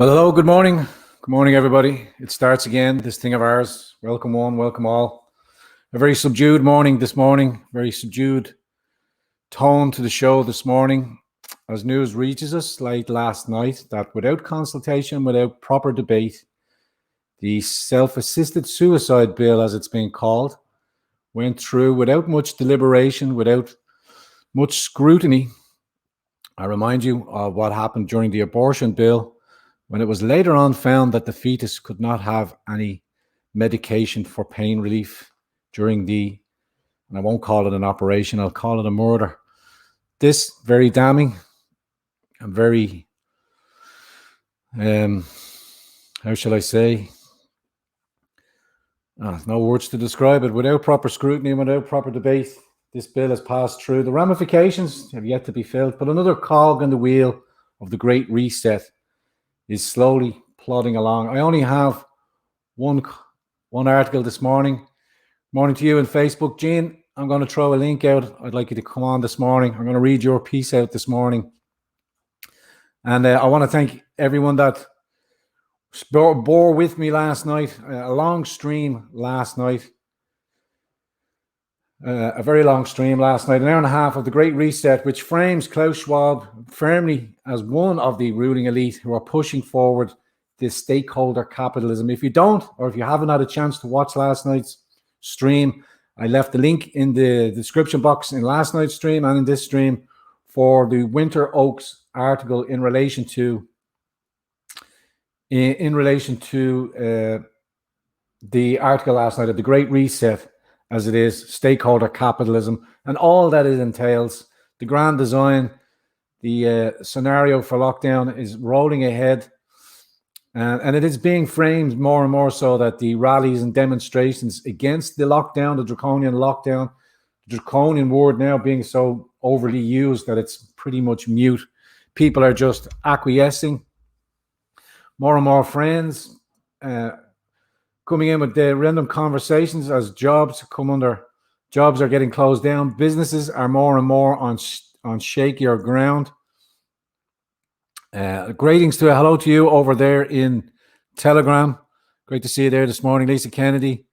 Well, hello, good morning. Good morning, everybody. It starts again, this thing of ours. Welcome one, welcome all. A very subdued morning this morning, very subdued tone to the show this morning. As news reaches us late last night that without consultation, without proper debate, the self-assisted suicide bill, as it's being called, went through without much deliberation, without much scrutiny. I remind you of what happened during the abortion bill, when it was later on found that the fetus could not have any medication for pain relief during and I won't call it an operation, I'll call it a murder. This very damning and very, how shall I say, no words to describe it. Without proper scrutiny, without proper debate, this bill has passed through. The ramifications have yet to be felt, but another cog in the wheel of the Great Reset is slowly plodding along. I only have one article this morning. Morning to you on Facebook. Jean, I'm going to throw a link out. I'd like you to come on this morning. I'm going to read your piece out this morning. And I want to thank everyone that bore with me last night. A long stream last night. A very long stream last night, an hour and a half of the Great Reset, which frames Klaus Schwab firmly as one of the ruling elite who are pushing forward this stakeholder capitalism. If you don't, or if you haven't had a chance to watch last night's stream, I left the link in the description box in last night's stream and in this stream for the Winter Oaks article in relation to the article last night of the Great Reset, as it is, stakeholder capitalism, and all that it entails. The grand design, the scenario for lockdown is rolling ahead, and it is being framed more and more so that the rallies and demonstrations against the lockdown, the draconian word now being so overly used that it's pretty much mute. People are just acquiescing. More and more friends coming in with the random conversations as jobs are getting closed down. Businesses are more and more on shakier ground. Greetings to hello to you over there in Telegram. Great to see you there this morning. Lisa Kennedy,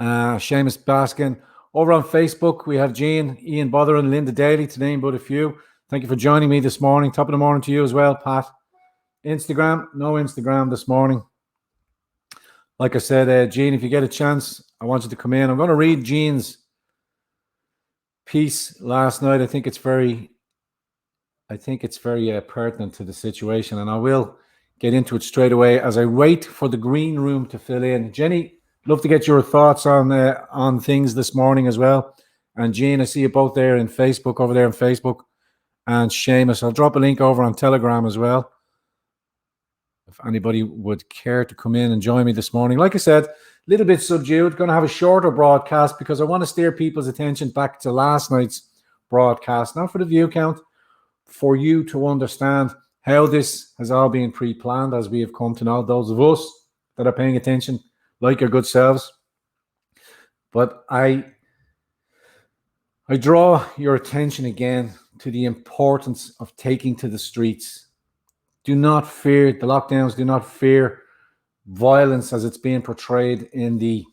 Seamus Baskin. Over on Facebook, we have Jean, Ian Bother, and Linda Daly, to name but a few. Thank you for joining me this morning. Top of the morning to you as well, Pat. Instagram, no Instagram this morning. Like I said, Jean, if you get a chance, I want you to come in. I'm going to read Jean's piece last night. I think it's very pertinent to the situation, and I will get into it straight away as I wait for the green room to fill in. Jenny, love to get your thoughts on things this morning as well. And Jean, I see you both there in Facebook, over there in Facebook. And Seamus, I'll drop a link over on Telegram as well, if anybody would care to come in and join me this morning. Like I said, a little bit subdued. Going to have a shorter broadcast because I want to steer people's attention back to last night's broadcast, not for the view count, for you to understand how this has all been pre-planned, as we have come to know, those of us that are paying attention, like your good selves. But I draw your attention again to the importance of taking to the streets. Do not fear the lockdowns. Do not fear violence as it's being portrayed in the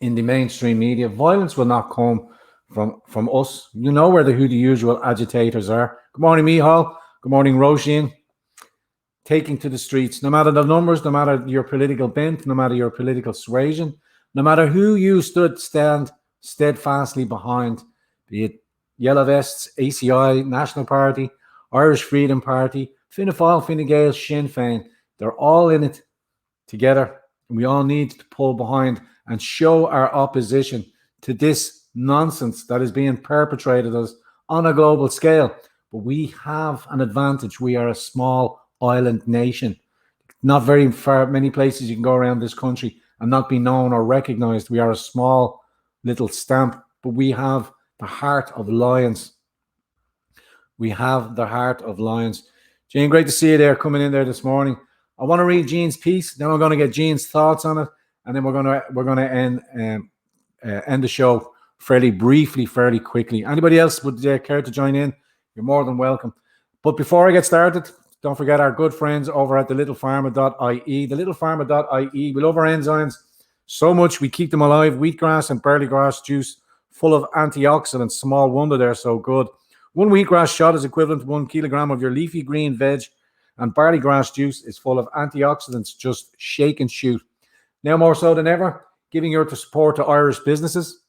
mainstream media. Violence will not come from us. You know who the usual agitators are. Good morning, Mihal. Good morning, Roisin. Taking to the streets, no matter the numbers, no matter your political bent, no matter your political suasion, no matter who you stand steadfastly behind, be it Yellow Vests, ACI, National Party, Irish Freedom Party, Fianna Fáil, Fine Gael, Sinn Féin, they're all in it together. And we all need to pull behind and show our opposition to this nonsense that is being perpetrated on a global scale. But we have an advantage. We are a small island nation. Not very far, many places you can go around this country and not be known or recognized. We are a small little stamp, but we have the heart of lions. We have the heart of lions. Jean, great to see you there, coming in there this morning. I want to read Jean's piece, then we're going to get Jean's thoughts on it, and then we're going to end the show fairly briefly, fairly quickly. Anybody else would care to join in? You're more than welcome. But before I get started, don't forget our good friends over at the littlepharma.ie. The littlepharma.ie. We love our enzymes so much. We keep them alive. Wheatgrass and barley grass juice full of antioxidants. Small wonder they're so good. One wheatgrass shot is equivalent to 1 kilogram of your leafy green veg, and barley grass juice is full of antioxidants. Just shake and shoot. Now more so than ever, giving your support to Irish businesses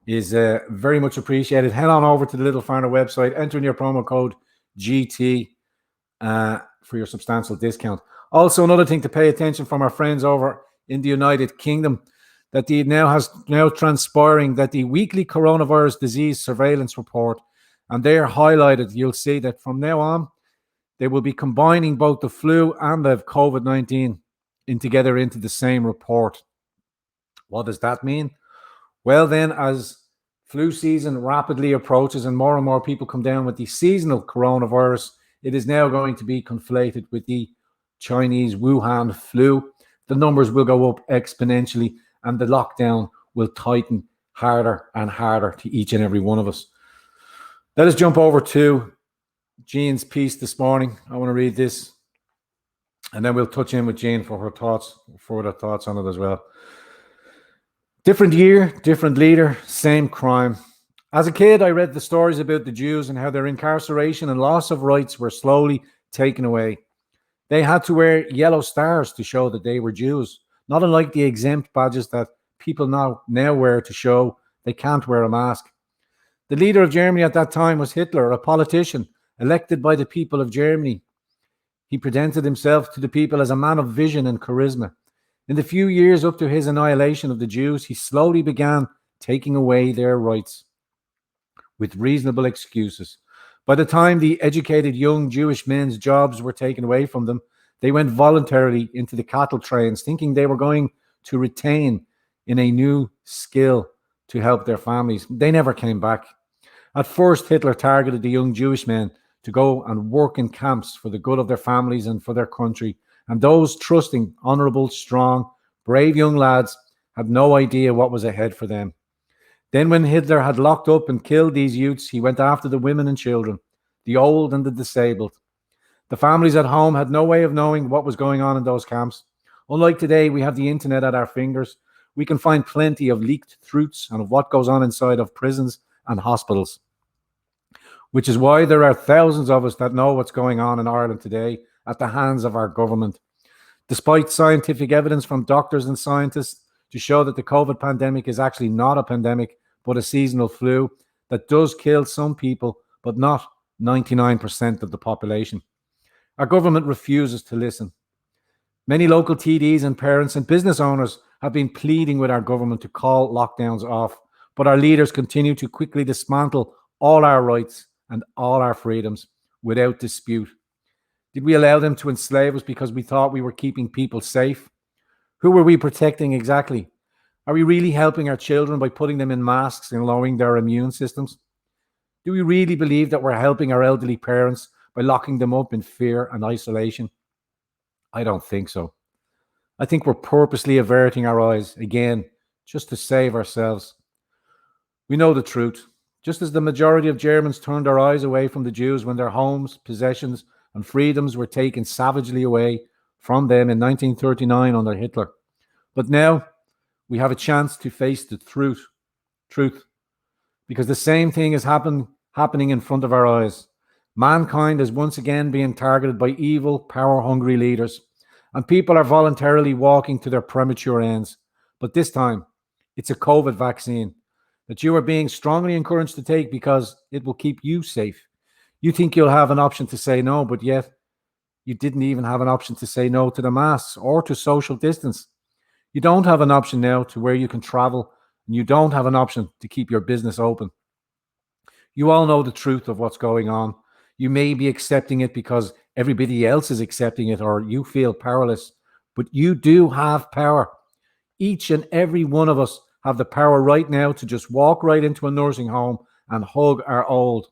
is very much appreciated. Head on over to the Little Pharma website, enter in your promo code GT for your substantial discount. Also, another thing to pay attention from our friends over in the United Kingdom, that now transpiring that the weekly coronavirus disease surveillance report, and they are highlighted. You'll see that from now on, they will be combining both the flu and the COVID-19 together into the same report. What does that mean? Well, then, as flu season rapidly approaches and more people come down with the seasonal coronavirus, it is now going to be conflated with the Chinese Wuhan flu. The numbers will go up exponentially, and the lockdown will tighten harder and harder to each and every one of us. Let us jump over to Jean's piece this morning. I want to read this, and then we'll touch in with Jean for her further thoughts on it as well. Different year, different leader, same crime. As a kid, I read the stories about the Jews and how their incarceration and loss of rights were slowly taken away. They had to wear yellow stars to show that they were Jews, not unlike the exempt badges that people now wear to show they can't wear a mask. The leader of Germany at that time was Hitler, a politician elected by the people of Germany. He presented himself to the people as a man of vision and charisma. In the few years up to his annihilation of the Jews, he slowly began taking away their rights with reasonable excuses. By the time the educated young Jewish men's jobs were taken away from them, they went voluntarily into the cattle trains, thinking they were going to retain in a new skill to help their families. They never came back. At first, Hitler targeted the young Jewish men to go and work in camps for the good of their families and for their country. And those trusting, honourable, strong, brave young lads had no idea what was ahead for them. Then when Hitler had locked up and killed these youths, he went after the women and children, the old and the disabled. The families at home had no way of knowing what was going on in those camps. Unlike today, we have the internet at our fingers. We can find plenty of leaked truths and of what goes on inside of prisons and hospitals, which is why there are thousands of us that know what's going on in Ireland today at the hands of our government. Despite scientific evidence from doctors and scientists to show that the COVID pandemic is actually not a pandemic, but a seasonal flu that does kill some people, but not 99% of the population. Our government refuses to listen. Many local TDs and parents and business owners have been pleading with our government to call lockdowns off, but our leaders continue to quickly dismantle all our rights and all our freedoms without dispute. Did we allow them to enslave us because we thought we were keeping people safe? Who were we protecting exactly? Are we really helping our children by putting them in masks and lowering their immune systems? Do we really believe that we're helping our elderly parents by locking them up in fear and isolation? I don't think so. I think we're purposely averting our eyes, again, just to save ourselves. We know the truth. Just as the majority of Germans turned their eyes away from the Jews when their homes, possessions, and freedoms were taken savagely away from them in 1939 under Hitler. But now we have a chance to face the truth, because the same thing is happening in front of our eyes. Mankind is once again being targeted by evil, power-hungry leaders, and people are voluntarily walking to their premature ends. But this time, it's a COVID vaccine that you are being strongly encouraged to take because it will keep you safe. You think you'll have an option to say no, but yet you didn't even have an option to say no to the masks or to social distance. You don't have an option now to where you can travel, and you don't have an option to keep your business open. You all know the truth of what's going on. You may be accepting it because everybody else is accepting it, or you feel powerless, but you do have power. Each and every one of us have the power right now to just walk right into a nursing home and hug our old.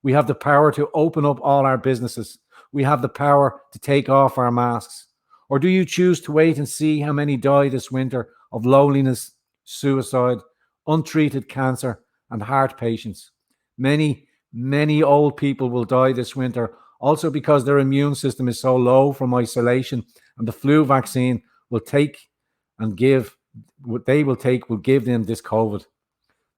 We have the power to open up all our businesses. We have the power to take off our masks. Or do you choose to wait and see how many die this winter of loneliness, suicide, untreated cancer, and heart patients? Many old people will die this winter Also because their immune system is so low from isolation, and the flu vaccine will take and give, what they will take will give them this COVID.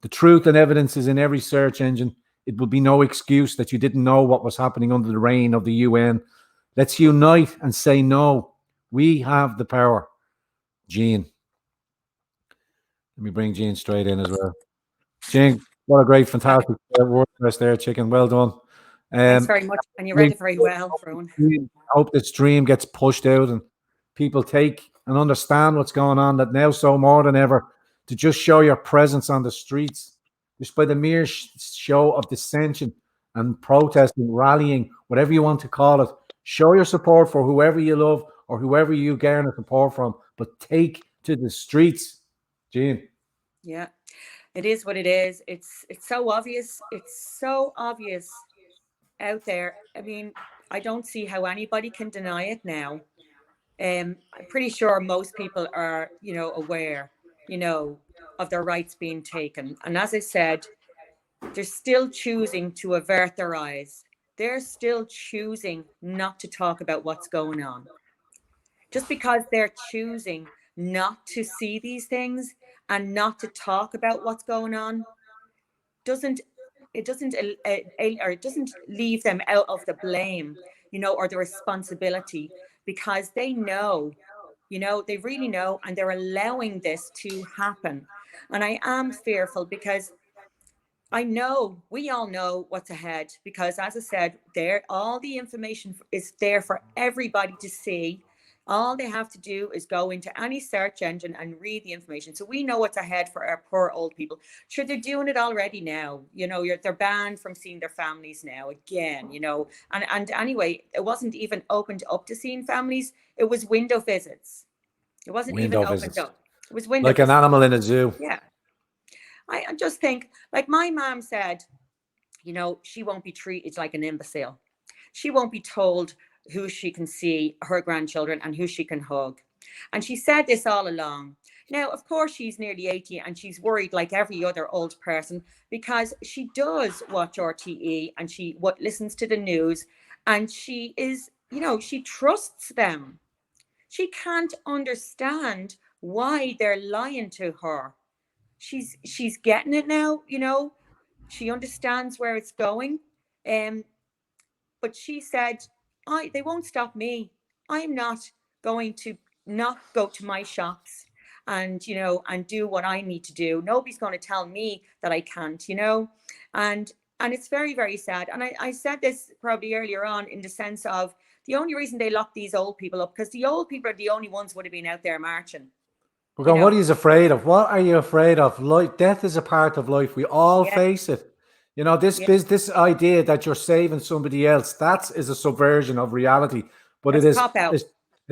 The truth and evidence is in every search engine. It will be no excuse that you didn't know what was happening under the reign of the UN. Let's unite and say no. We have the power. Jean. Let me bring Jean straight in as well. Jean, what a great, fantastic word there, chicken. Well done. Thanks very much. And you read it very well, Rowan. I hope this dream gets pushed out and people take and understand what's going on, that now so more than ever to just show your presence on the streets, just by the mere show of dissension and protesting, rallying, whatever you want to call it. Show your support for whoever you love or whoever you garner support from, but take to the streets. Jean. Yeah, it is what it is. It's so obvious. It's so obvious out there. I mean, I don't see how anybody can deny it now. I'm pretty sure most people are, aware, of their rights being taken. And as I said, they're still choosing to avert their eyes. They're still choosing not to talk about what's going on. Just because they're choosing not to see these things and not to talk about what's going on doesn't leave them out of the blame, or the responsibility, because they know, they really know, and they're allowing this to happen. And I am fearful because I know, we all know what's ahead, because as I said, all the information is there for everybody to see. All they have to do is go into any search engine and read the information. So we know what's ahead for our poor old people. Sure, they're doing it already now. They're banned from seeing their families now again, And anyway, it wasn't even opened up to seeing families. It was window visits. It wasn't even opened up. It was window visits. Like an animal in a zoo. Yeah. I just think, like my mom said, she won't be treated like an imbecile. She won't be told who she can see, her grandchildren, and who she can hug. And she said this all along. Now, of course, she's nearly 80 and she's worried like every other old person, because she does watch RTE and she listens to the news, and she is, she trusts them. She can't understand why they're lying to her. She's getting it now, she understands where it's going. But she said, they won't stop me. I'm not going to not go to my shops and, and do what I need to do. Nobody's going to tell me that I can't, and it's very, very sad. And I said this probably earlier on, in the sense of the only reason they locked these old people up, because the old people are the only ones would have been out there marching. What are you afraid of? What are you afraid of? Life, death is a part of life. We all face it. This idea that you're saving somebody else, that is a subversion of reality. But it's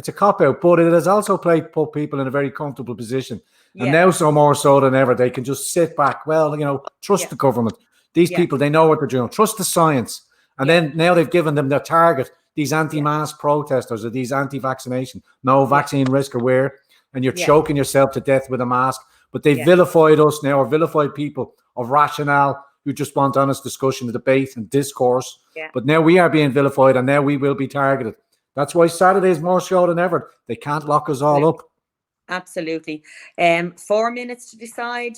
a cop-out, but it has also put people in a very comfortable position. And now, so more so than ever, they can just sit back. Well, trust the government. These people, they know what they're doing. Trust the science. And then now they've given them their target, these anti-mask protesters or these anti-vaccination, no vaccine risk aware, and you're choking yourself to death with a mask. But they vilified us now, or vilified people of rationale who just want honest discussion, debate and discourse. But now we are being vilified, and now we will be targeted. That's why Saturday is more so than ever. They can't lock us all up. Absolutely. 4 minutes to decide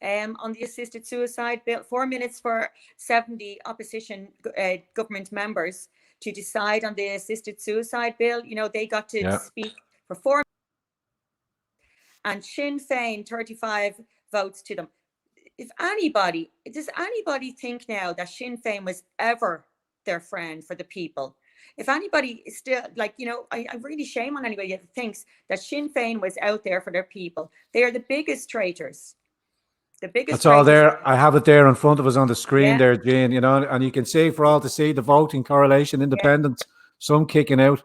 on the assisted suicide bill. 4 minutes for 70 opposition government members to decide on the assisted suicide bill. They got to speak for 4 minutes. And Sinn Féin, 35 votes to them. Does anybody think now that Sinn Féin was ever their friend for the people? If anybody is still, I really shame on anybody that thinks that Sinn Féin was out there for their people. They are the biggest traitors. That's all there. I have it there in front of us on the screen there, Jane, and you can see, for all to see, the voting correlation, independents, some kicking out.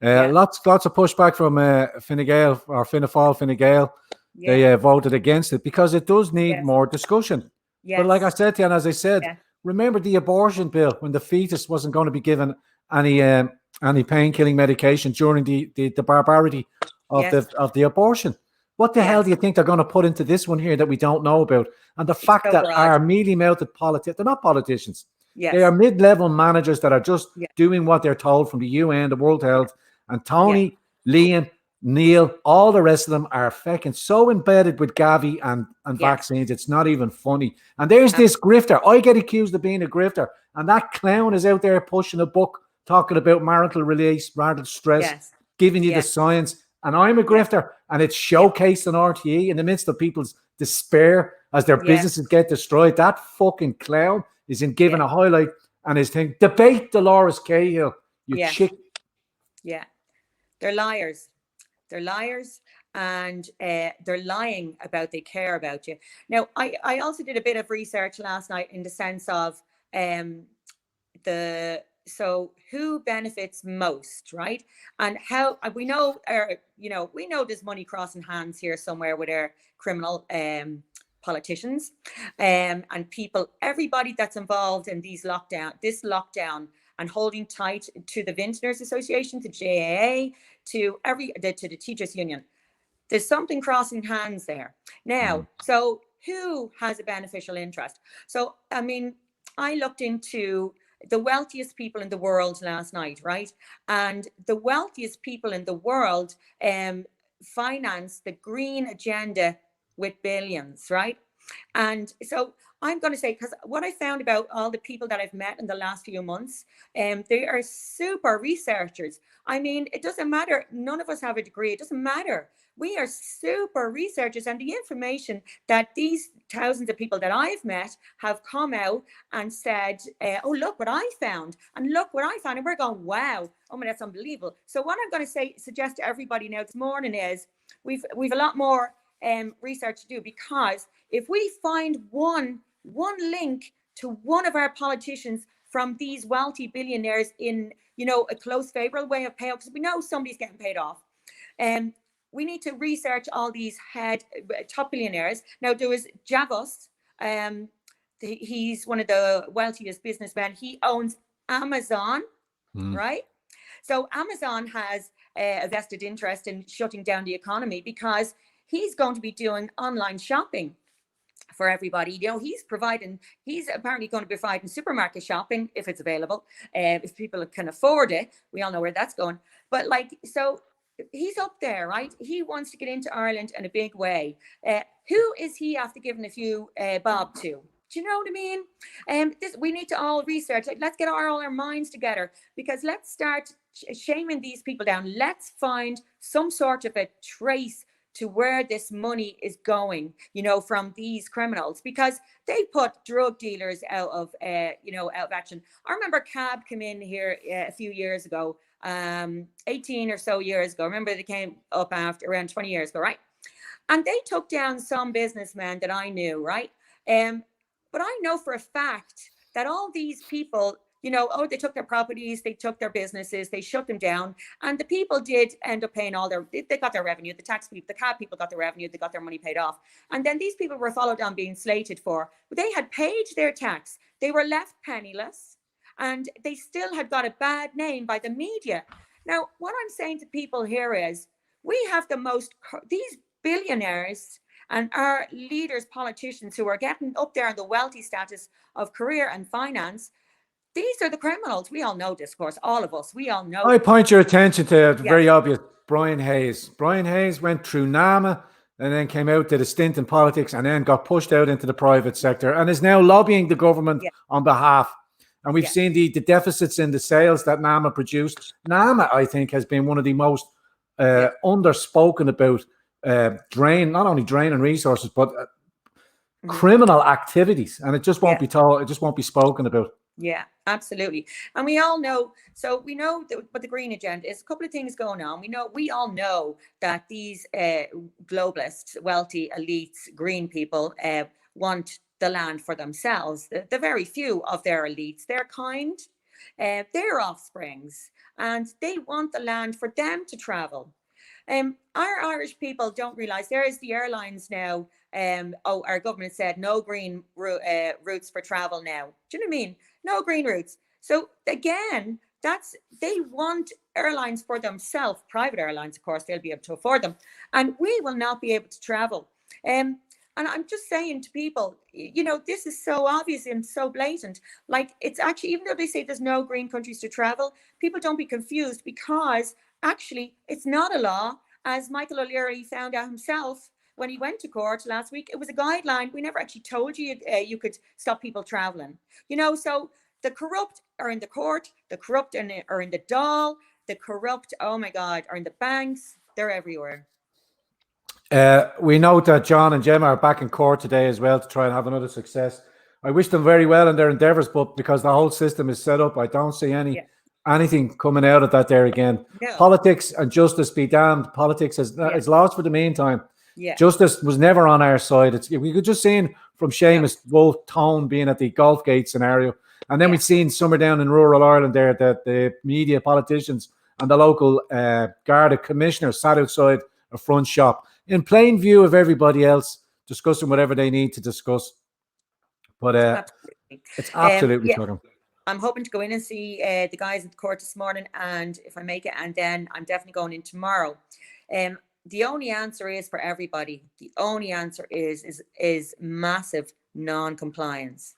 Lots of pushback from Fine Gael, or Fianna Fáil, Fine Gael. They voted against it because it does need more discussion. But like I said to you, and as I said, remember the abortion bill, when the fetus wasn't going to be given any pain-killing medication during the barbarity of the abortion. What the hell do you think they're going to put into this one here that we don't know about? And the fact that our mealy-mouthed politicians, they're not politicians, They are Yes. mid-level managers that are just Yeah. doing what they're told from the UN, the World Health, and Tony, Yeah. Liam, Neil, all the rest of them are fucking so embedded with Gavi and Yeah. vaccines. It's not even funny. And there's this grifter. I get accused of being a grifter, and that clown is out there pushing a book talking about marital release, marital stress, Yes. giving you the Yes. science. And I'm a Yeah. grifter, and it's showcased on RTE in the midst of people's despair as their Yes. businesses get destroyed. That fucking clown is in giving Yeah. a highlight and is thinking, debate Dolores Cahill, you Yeah. chick. Yeah. They're liars. They're liars, and they're lying about they care about you. Now, I also did a bit of research last night in the sense of so who benefits most, right? And how we know, we know there's money crossing hands here somewhere with our criminal politicians and people, everybody that's involved in this lockdown and holding tight to the Vintners Association, to JAA, to the teachers union. There's something crossing hands there now. So who has a beneficial interest? So I mean, I looked into the wealthiest people in the world last night, right? And the wealthiest people in the world finance the green agenda with billions, right? And so I'm going to say, because what I found about all the people that I've met in the last few months, they are super researchers. I mean, it doesn't matter. None of us have a degree. It doesn't matter. We are super researchers, and the information that these thousands of people that I've met have come out and said, oh, look what I found, and look what I found. And we're going, wow, oh my, that's unbelievable. So what I'm going to suggest to everybody now this morning is we've a lot more research to do, because if we find one link to one of our politicians from these wealthy billionaires in, a close favorable way of payout, because we know somebody's getting paid off, we need to research all these top billionaires. Now, there was Javos. He's one of the wealthiest businessmen. He owns Amazon, right? So Amazon has a vested interest in shutting down the economy because he's going to be doing online shopping for everybody. He's apparently going to be providing supermarket shopping if it's available, if people can afford it. We all know where that's going. But so he's up there, right? He wants to get into Ireland in a big way. Who is he after giving a few bob to? Do you know what I mean? We need to all research. Let's get all our minds together, because let's start shaming these people down. Let's find some sort of a trace to where this money is going, from these criminals, because they put drug dealers out of action. I remember CAB came in here a few years ago, 18 or so years ago. Remember, they came up after around 20 years ago, right? And they took down some businessmen that I knew, right? But I know for a fact that all these people, they took their properties, they took their businesses, they shut them down. And the people did end up paying they got their revenue. The tax people, the CAB people got their revenue, they got their money paid off. And then these people were followed on being slated for, but they had paid their tax. They were left penniless, and they still had got a bad name by the media. Now, what I'm saying to people here is, we have these billionaires and our leaders, politicians who are getting up there in the wealthy status of career and finance. These are the criminals. We all know this, of course, all of us. We all know. I point your attention to the very obvious Brian Hayes. Brian Hayes went through NAMA and then came out, did a stint in politics, and then got pushed out into the private sector and is now lobbying the government on behalf. And we've seen the deficits in the sales that NAMA produced. NAMA, I think, has been one of the most underspoken about not only draining resources, but criminal activities. And it just won't be told, it just won't be spoken about. Yeah, absolutely. And we all know, so we know what the green agenda is. A couple of things going on. We all know that these globalists, wealthy elites, green people want the land for themselves. The very few of their elites, their kind, their offsprings, and they want the land for them to travel. Our Irish people don't realize there is the airlines now. Our government said no green routes for travel now. Do you know what I mean? No green routes. So again, they want airlines for themselves. Private airlines, of course, they'll be able to afford them, and we will not be able to travel. And I'm just saying to people, you know, this is so obvious and so blatant. Like, it's actually, even though they say there's no green countries to travel, people don't be confused, because actually it's not a law. As Michael O'Leary found out himself when he went to court last week, it was a guideline. We never actually told you you could stop people traveling. You know, so the corrupt are in the court, the corrupt are in the doll, the corrupt, oh my God, are in the banks. They're everywhere. We know that John and Gemma are back in court today as well to try and have another success. I wish them very well in their endeavours, but because the whole system is set up, I don't see anything coming out of that there again. No. Politics and justice be damned. Politics is lost for the meantime. Yeah. Justice was never on our side. We could just seen from Seamus Wolf Tone being at the Golf Gate scenario, and then we'd seen somewhere down in rural Ireland there that the media, politicians, and the local Garda commissioner sat outside a front shop in plain view of everybody else, discussing whatever they need to discuss. But absolutely. It's absolutely shocking. I'm hoping to go in and see the guys at the court this morning, and if I make it, and then I'm definitely going in tomorrow. The only answer is for everybody. The only answer is massive non-compliance.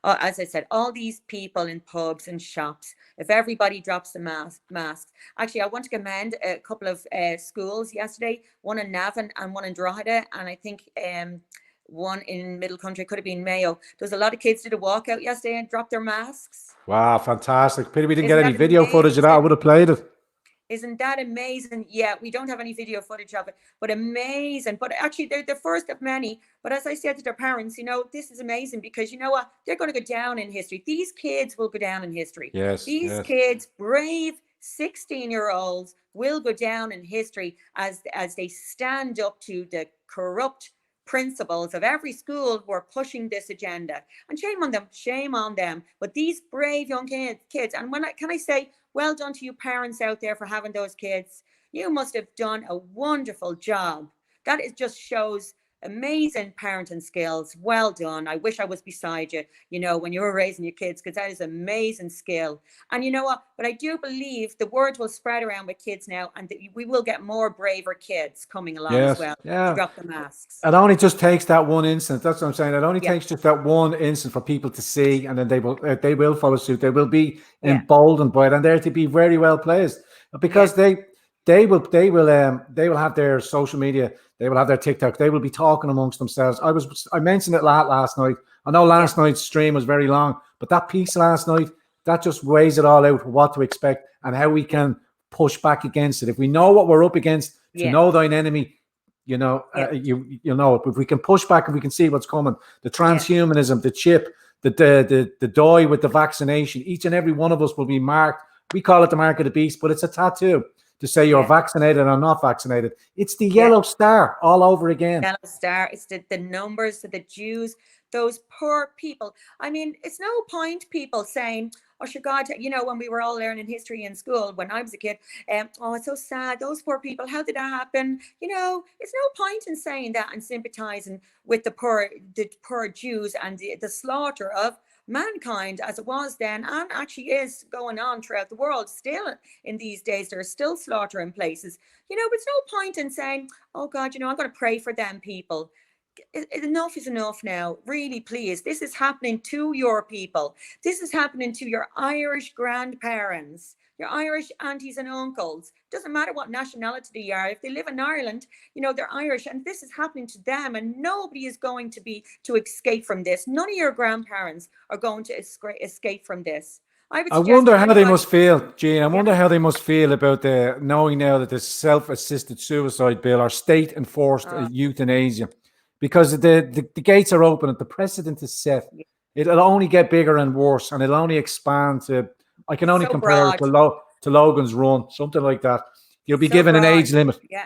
As I said, all these people in pubs and shops, if everybody drops the mask. Actually, I want to commend a couple of schools yesterday, one in Navan and one in Drogheda, and I think one in Middle Country, could have been Mayo. There was a lot of kids did a walkout yesterday and dropped their masks. Wow, fantastic. Pity we didn't get any video footage of that. I would have played it. Isn't that amazing? Yeah, we don't have any video footage of it, but amazing. But actually, they're the first of many. But as I said to their parents, you know, this is amazing, because you know what? They're going to go down in history. These kids will go down in history. Yes. These kids, brave 16-year-olds, will go down in history as they stand up to the corrupt principals of every school who are pushing this agenda. And shame on them. But these brave young kids, and can I say, well done to you parents out there for having those kids. You must have done a wonderful job. That just shows amazing parenting skills. Well done. I wish I was beside you, you know, when you were raising your kids, because that is amazing skill. And you know what? But I do believe the word will spread around with kids now, and we will get more braver kids coming along as well to drop the masks. It only just takes that one instant. That's what I'm saying. It only takes just that one instant for people to see, and then they will follow suit. They will be emboldened by it, and they're to be very well placed, because they will have their social media, they will have their TikTok, they will be talking amongst themselves. I mentioned it last night. I know last night's stream was very long, but that piece last night, that just weighs it all out, what to expect and how we can push back against it. If we know what we're up against, to know thine enemy, you know, you know, if we can push back, and we can see what's coming, the transhumanism, the chip, the dye with the vaccination, each and every one of us will be marked. We call it the mark of the beast, but it's a tattoo to say you're vaccinated or not vaccinated. It's the yellow star all over again. Yellow star. It's the numbers, the Jews, those poor people. I mean, it's no point people saying, oh, sure, God, you know, when we were all learning history in school, when I was a kid, oh, it's so sad, those poor people, how did that happen? You know, it's no point in saying that and sympathizing with the poor Jews and the slaughter of mankind as it was then, and actually is going on throughout the world still in these days. There are still slaughter in places, you know. But it's no point in saying, oh God, you know, I'm going to pray for them people. Enough is enough now, really, please. This is happening to your people. This is happening to your Irish grandparents, your Irish aunties and uncles. Doesn't matter what nationality they are. If they live in Ireland, you know, they're Irish, and this is happening to them, and nobody is going to escape from this. None of your grandparents are going to escape from this. I wonder how they must feel, Jean. I wonder how they must feel about knowing now that the self-assisted suicide bill, or state-enforced euthanasia, because the gates are open and the precedent is set. It'll only get bigger and worse, and it'll only expand to, I can only compare it to Logan's Run, something like that. You'll be given an age limit. Yeah.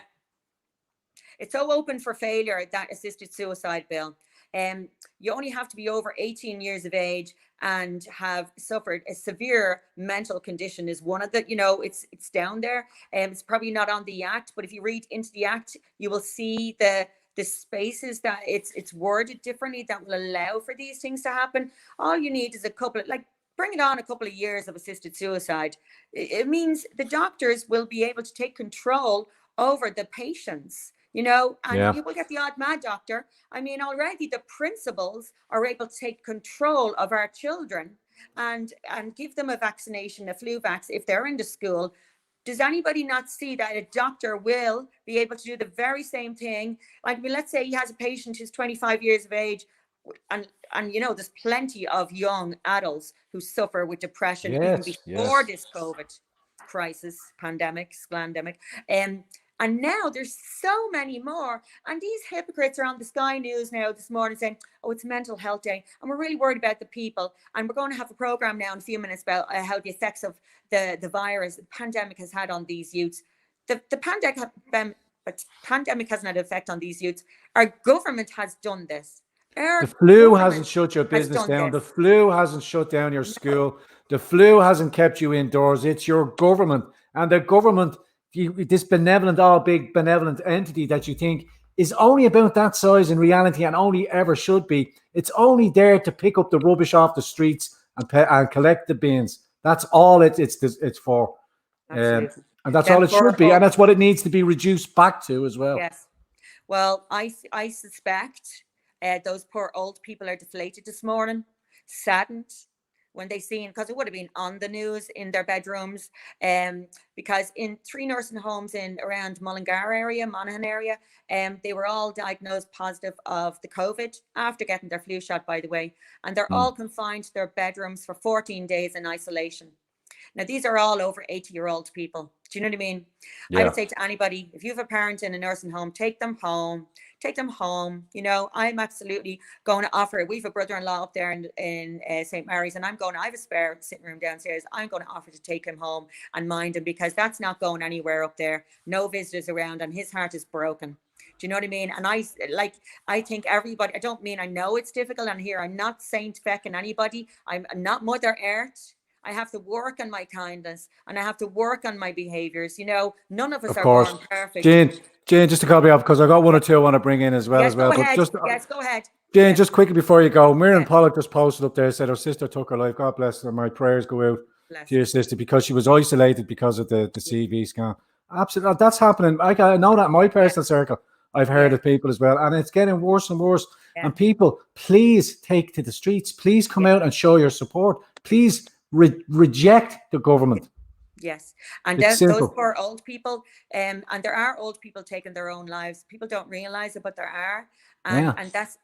It's so open for failure, that assisted suicide bill. You only have to be over 18 years of age and have suffered a severe mental condition is one of the, you know, it's down there. It's probably not on the act, but if you read into the act, you will see the spaces that it's worded differently that will allow for these things to happen. All you need is a couple of years of assisted suicide. It means the doctors will be able to take control over the patients. and you will get the odd mad doctor. I mean, already the principals are able to take control of our children and give them a vaccination, a flu vaccine, if they're in the school. Does anybody not see that a doctor will be able to do the very same thing? Like, I mean, let's say he has a patient who's 25 years of age, and there's plenty of young adults who suffer with depression even before this COVID crisis, pandemic, sclandemic. And now there's so many more. And these hypocrites are on the Sky News now this morning saying, oh, it's Mental Health Day, and we're really worried about the people. And we're going to have a program now in a few minutes about how the effects of the virus, the pandemic has had on these youths. The pandemic hasn't had an effect on these youths. Our government has done this. The flu hasn't shut your business down. The flu hasn't shut down your school. The flu hasn't kept you indoors. It's your government. And the government, this benevolent, all big benevolent entity that you think is only about that size in reality and only ever should be. It's only there to pick up the rubbish off the streets and collect the bins. That's all it's for. And that's all it should be. And that's what it needs to be reduced back to as well. Yes. Well, I suspect those poor old people are deflated this morning, saddened when they seen, because it would have been on the news in their bedrooms, because in 3 nursing homes in around Mullingar area, Monaghan area, they were all diagnosed positive of the COVID after getting their flu shot, by the way, and they're all confined to their bedrooms for 14 days in isolation. Now, these are all over 80-year-old people. Do you know what I mean? Yeah. I would say to anybody, if you have a parent in a nursing home, take them home. Take them home. I'm absolutely going to offer. We have a brother-in-law up there in St. Mary's, and I have a spare sitting room downstairs. I'm going to offer to take him home and mind him, because that's not going anywhere up there. No visitors around, and his heart is broken. Do you know what I mean? And I think everybody, I know it's difficult, and here I'm not Saint fecking anybody. I'm not Mother Earth. I have to work on my kindness, and I have to work on my behaviors. None of us are born perfect. Jane, just to call me up, because I got one or two I want to bring in as well. Go ahead. Jane, just quickly before you go, Miriam Pollock just posted up there, said her sister took her life. God bless her. My prayers go out to your sister, because she was isolated because of the CV scan. Absolutely, that's happening. I know that in my personal circle. I've heard of people as well, and it's getting worse and worse. And people, please take to the streets. Please come out and show your support. Please reject the government. Yes, and then those poor old people, and there are old people taking their own lives. People don't realize it, but there are, and that's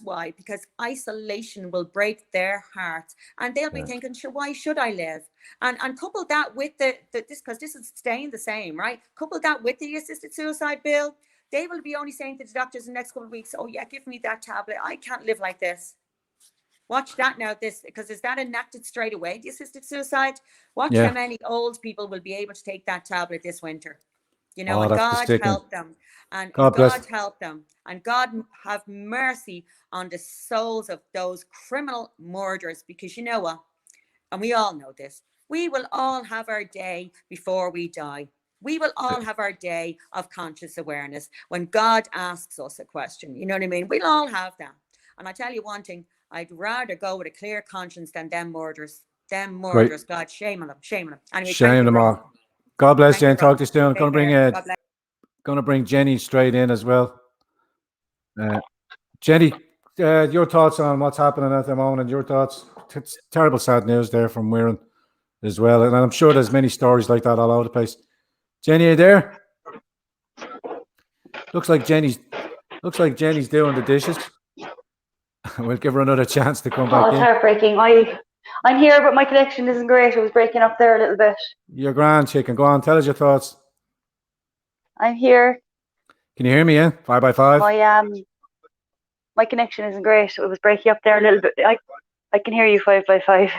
why, because isolation will break their hearts, and they'll be thinking, sure, why should I live? And couple that with this, because this is staying the same, right? Couple that with the assisted suicide bill, they will be only saying to the doctors in the next couple of weeks, oh yeah, give me that tablet. I can't live like this. Watch that now, because is that enacted straight away, the assisted suicide? Watch how many old people will be able to take that tablet this winter. And God help them. And God help them. And God have mercy on the souls of those criminal murderers, because you know what? And we all know this. We will all have our day before we die. We will all have our day of conscious awareness when God asks us a question. You know what I mean? We'll all have that. And I tell you one thing, I'd rather go with a clear conscience than them murderers. God, shame on them. Anyway, shame them all. God bless you, and talk to you soon. Going to bring Jenny straight in as well. Jenny, your thoughts on what's happening at the moment, and your thoughts. It's terrible, sad news there from Wirren as well, and I'm sure there's many stories like that all over the place. Jenny, are you there? Looks like Jenny's doing the dishes. We'll give her another chance to come back in. It's heartbreaking. I'm here, but my connection isn't great. It was breaking up there a little bit. You're grand, chicken. Go on, tell us your thoughts. I'm here. Can you hear me? Yeah, 5x5. My connection isn't great. It was breaking up there a little bit. I can hear you 5x5.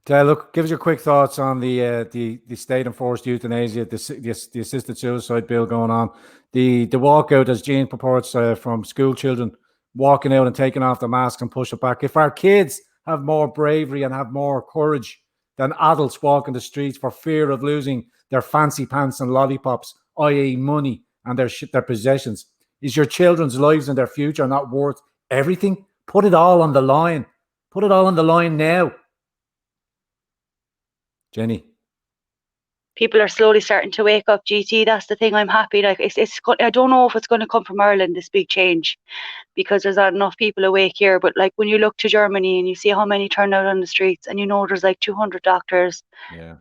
Look, give us your quick thoughts on the state enforced euthanasia, the assisted suicide bill going on, the walkout, as Jane purports, from school children walking out and taking off the mask and push it back. If our kids have more bravery and have more courage than adults walking the streets for fear of losing their fancy pants and lollipops, i.e. money and their possessions, is your children's lives and their future not worth everything? Put it all on the line. Put it all on the line now. Jenny. people are slowly starting to wake up. GT, that's the thing. I'm happy. Like I don't know if it's going to come from Ireland, this big change, because there's not enough people awake here. But like when you look to Germany and you see how many turn out on the streets, and there's like 200 doctors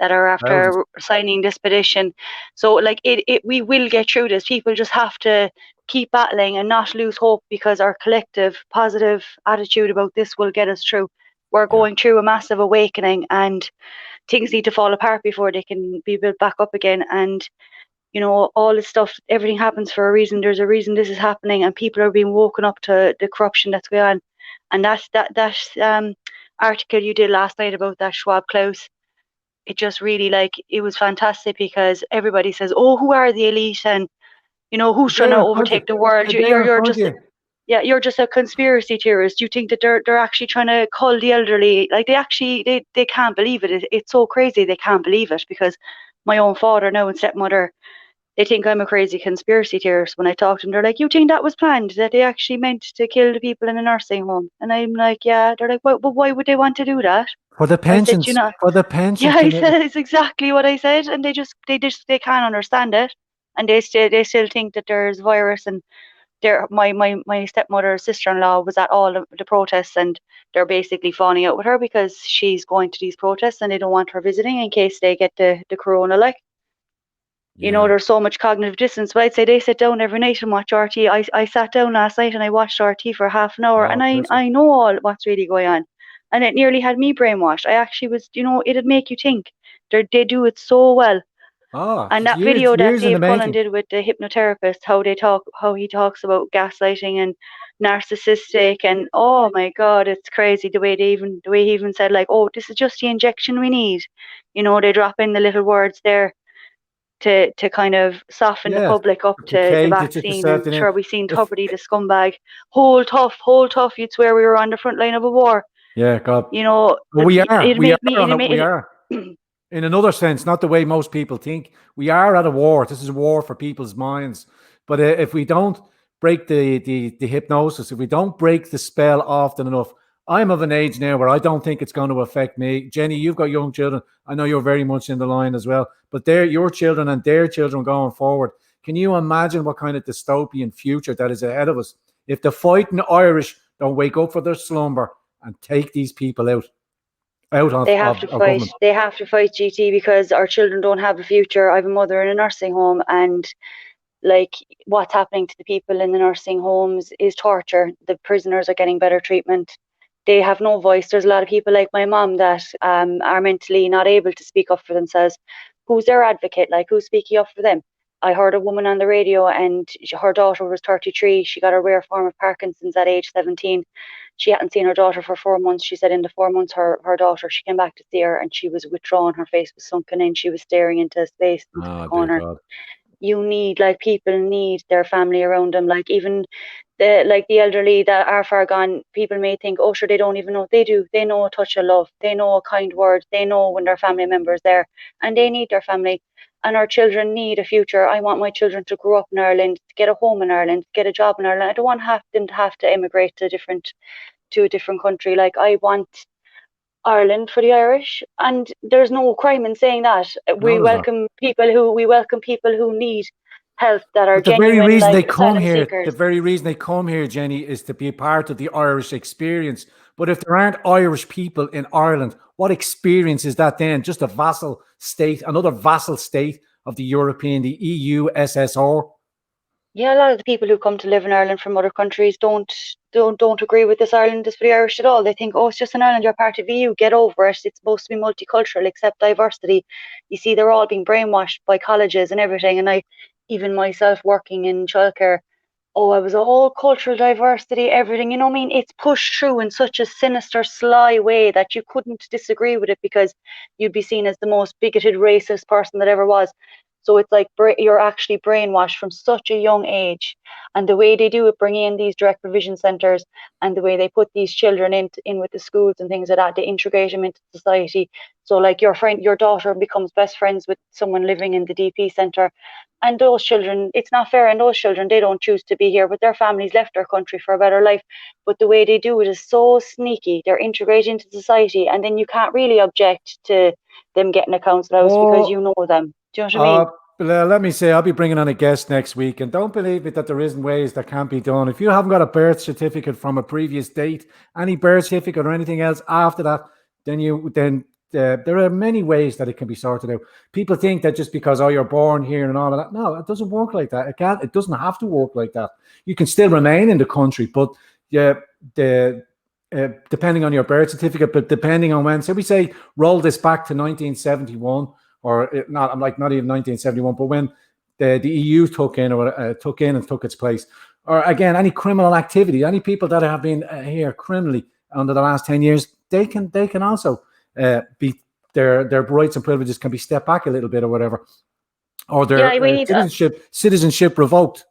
that are after signing this petition. So like we will get through this. People just have to keep battling and not lose hope, because our collective positive attitude about this will get us through. We're going through a massive awakening, and things need to fall apart before they can be built back up again. And all this stuff, everything happens for a reason. There's a reason this is happening, and people are being woken up to the corruption that's going on. And that article you did last night about that Schwab Klaus, it just really, like, it was fantastic, because everybody says, oh, who are the elite, and who's trying to overtake the world. You're just a conspiracy theorist. You think that they're actually trying to cull the elderly. Like they can't believe it. It's so crazy they can't believe it, because my own father now and stepmother, they think I'm a crazy conspiracy theorist. When I talk to them, they're like, you think that was planned, that they actually meant to kill the people in a nursing home? And I'm like, yeah. They're like, well, why would they want to do that? For the pensions. For the pensions. Yeah, I said, it's exactly what I said. And they can't understand it. And they still think that there's virus. And my stepmother's sister-in-law was at all the protests, and they're basically falling out with her because she's going to these protests and they don't want her visiting in case they get the corona. Like, there's so much cognitive distance. But I'd say they sit down every night and watch RT. I sat down last night and I watched RT for half an hour, and I know all what's really going on, and it nearly had me brainwashed. I actually was, it'd make you think. They do it so well. And that video that Dave Cullen did with the hypnotherapist, how he talks about gaslighting and narcissistic, and oh my God, it's crazy the way he even said, like, oh, this is just the injection we need. They drop in the little words there to kind of soften the public up to the vaccine. And sure, we seen Tubridy, the scumbag, hold tough. You'd swear we were on the front line of a war. Yeah, God. We are. In another sense, not the way most people think. We are at a war. This is a war for people's minds. But if we don't break the hypnosis, if we don't break the spell often enough, I'm of an age now where I don't think it's going to affect me. Jenny, you've got young children. I know you're very much in the line as well. But they're your children and their children going forward. Can you imagine what kind of dystopian future that is ahead of us if the fighting Irish don't wake up for their slumber and take these people out? They have to fight. They have to fight, GT, because our children don't have a future. I have a mother in a nursing home, and like, what's happening to the people in the nursing homes is torture. The prisoners are getting better treatment. They have no voice. There's a lot of people like my mom that are mentally not able to speak up for themselves. Who's their advocate? Like, who's speaking up for them? I heard a woman on the radio, and her daughter was 33. She got a rare form of Parkinson's at age 17. She hadn't seen her daughter for 4 months. She said in the 4 months, her daughter, she came back to see her, and she was withdrawn. Her face was sunken in. She was staring into space, into the corner. People need their family around them. Like, even the elderly that are far gone, people may think, oh, sure, they don't even know. They do. They know a touch of love. They know a kind word. They know when their family member is there, and they need their family. And our children need a future. I want my children to grow up in Ireland, to get a home in Ireland, to get a job in Ireland. I don't want them to have to immigrate to a different country. Like, I want Ireland for the Irish, and there's no crime in saying that. We welcome people who need help, that are the genuine. Very reason like, they come here, seekers. the very reason they come here, Jenny, is to be a part of the Irish experience. But if there aren't Irish people in Ireland, what experience is that then? Just a vassal state, another vassal state of the European, the EU, SSR? Yeah, a lot of the people who come to live in Ireland from other countries don't agree with this Ireland is for the Irish at all. They think, oh, it's just an Ireland, you're part of EU, get over it. It's supposed to be multicultural, accept diversity. You see, they're all being brainwashed by colleges and everything. And even myself working in childcare, I was all cultural diversity, everything. You know what I mean? It's pushed through in such a sinister, sly way that you couldn't disagree with it, because you'd be seen as the most bigoted, racist person that ever was. So it's like you're actually brainwashed from such a young age. And the way they do it, bringing in these direct provision centres, and the way they put these children in with the schools and things like that, they integrate them into society. So like your daughter becomes best friends with someone living in the DP centre. And those children, it's not fair. And those children, they don't choose to be here, but their families left their country for a better life. But the way they do it is so sneaky. They're integrated into society. And then you can't really object to them getting a council house because you know them. Do you know what I mean? Let me say, I'll be bringing on a guest next week, and don't believe it that there isn't ways that can't be done. If you haven't got a birth certificate from a previous date, any birth certificate or anything else after that, then there are many ways that it can be sorted out. People think that just because you're born here and all of that, no, it doesn't work like that. It doesn't have to work like that. You can still remain in the country, but depending on your birth certificate, but depending on when, so we say roll this back to 1971. Or not even 1971, but when the EU took in and took its place, or again any criminal activity, any people that have been here criminally under the last 10 years, they can also be their rights and privileges can be stepped back a little bit or whatever, or their citizenship revoked.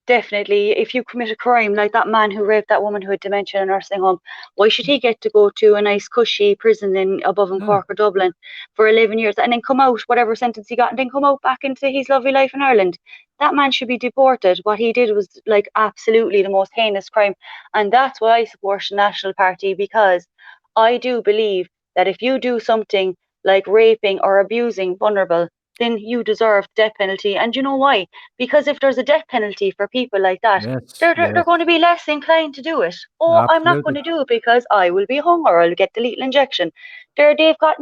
Definitely, if you commit a crime like that man who raped that woman who had dementia in a nursing home, why should he get to go to a nice cushy prison above in Cork or Dublin for 11 years and then come out, whatever sentence he got, and then come out back into his lovely life in Ireland? That man should be deported. What he did was like absolutely the most heinous crime. And that's why I support the National Party, because I do believe that if you do something like raping or abusing vulnerable, then you deserve death penalty. And you know why? Because if there's a death penalty for people like that, they're going to be less inclined to do it. Oh, absolutely. I'm not going to do it because I will be hung or I'll get the lethal injection. They've got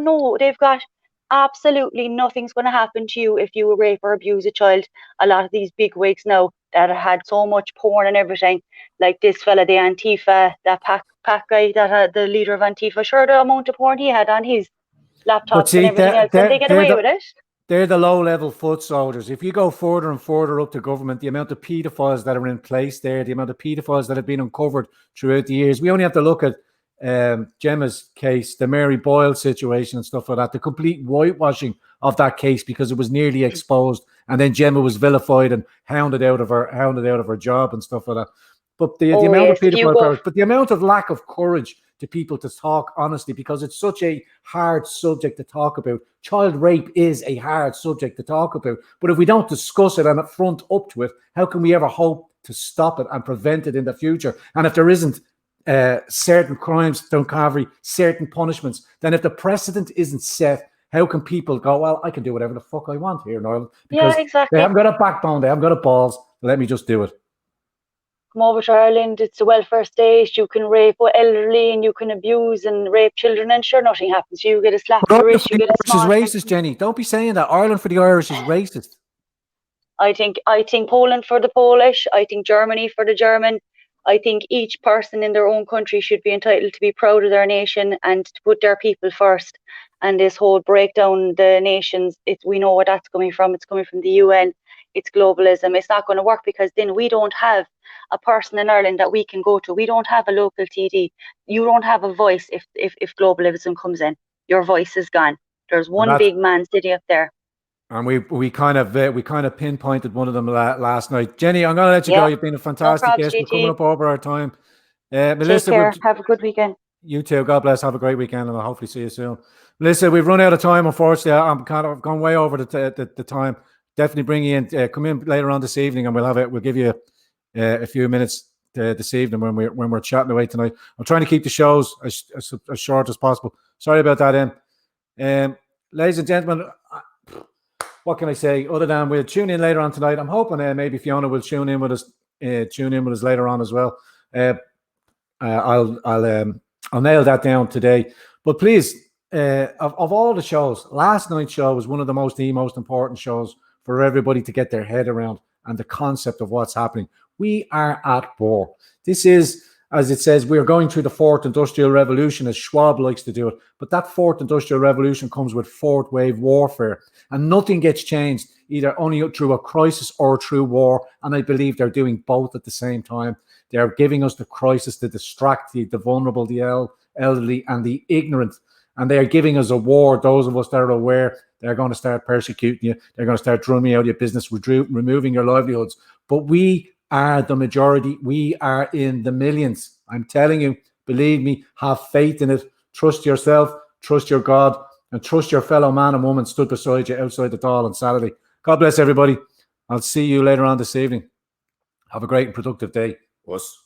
absolutely nothing's going to happen to you if you rape or abuse a child. A lot of these big wigs now that had so much porn and everything, like this fella, the Antifa, that pack guy that had the leader of Antifa, sure, the amount of porn he had on his laptops and everything else, and they get away with it. They're the low-level foot soldiers. If you go further and further up to government, the amount of paedophiles that are in place there, the amount of paedophiles that have been uncovered throughout the years, we only have to look at Gemma's case, the Mary Boyle situation and stuff like that, the complete whitewashing of that case because it was nearly exposed, and then Gemma was vilified and hounded out of her job and stuff like that. But the amount of paedophile, but the amount of lack of courage to people to talk honestly, because it's such a hard subject to talk about. Child rape is a hard subject to talk about. But if we don't discuss it and front up to it, how can we ever hope to stop it and prevent it in the future? And if there isn't certain crimes, certain punishments, then if the precedent isn't set, how can people go, well, I can do whatever the fuck I want here in Ireland? Because exactly. They haven't got a backbone, they haven't got a balls, let me just do it. Come over to Ireland, it's a welfare state, you can rape elderly and you can abuse and rape children, and sure, nothing happens. You get a slap on the wrist, you get a small... Irish is racist, Jenny. Don't be saying that. Ireland for the Irish is racist. I think Poland for the Polish, I think Germany for the German. I think each person in their own country should be entitled to be proud of their nation and to put their people first. And this whole breakdown the nations, we know where that's coming from. It's coming from the UN. It's globalism. It's not going to work because then we don't have a person in Ireland that we can go to. We don't have a local TD. You don't have a voice if globalism comes in. Your voice is gone. There's one big man sitting up there. And we kind of pinpointed one of them last night. Jenny, I'm going to let you go. You've been a fantastic guest. We're coming up over our time. Melissa, take care. Have a good weekend. You too. God bless. Have a great weekend, and I'll hopefully see you soon. Melissa, we've run out of time. Unfortunately, I'm kind of gone way over the time. Definitely bring you in. Come in later on this evening, and we'll give you a few minutes this evening when we're chatting away tonight. I'm trying to keep the shows as short as possible. Sorry about that, ladies and gentlemen. What can I say other than we'll tune in later on tonight? I'm hoping maybe Fiona will tune in with us later on as well. I'll nail that down today. But please, of all the shows, last night's show was one of the most important shows for everybody to get their head around and the concept of what's happening. We are at war. This is, as it says, we are going through the fourth industrial revolution, as Schwab likes to do it. But that fourth industrial revolution comes with fourth wave warfare, and nothing gets changed either only through a crisis or through war. And I believe they're doing both at the same time. They're giving us the crisis to distract the vulnerable, the elderly, and the ignorant. And they are giving us a war. Those of us that are aware, they're going to start persecuting you. They're going to start drumming out your business, removing your livelihoods. But we are the majority. We are in the millions. I'm telling you, believe me, have faith in it. Trust yourself, trust your God, and trust your fellow man and woman stood beside you outside the Dáil on Saturday. God bless everybody. I'll see you later on this evening. Have a great and productive day. Us.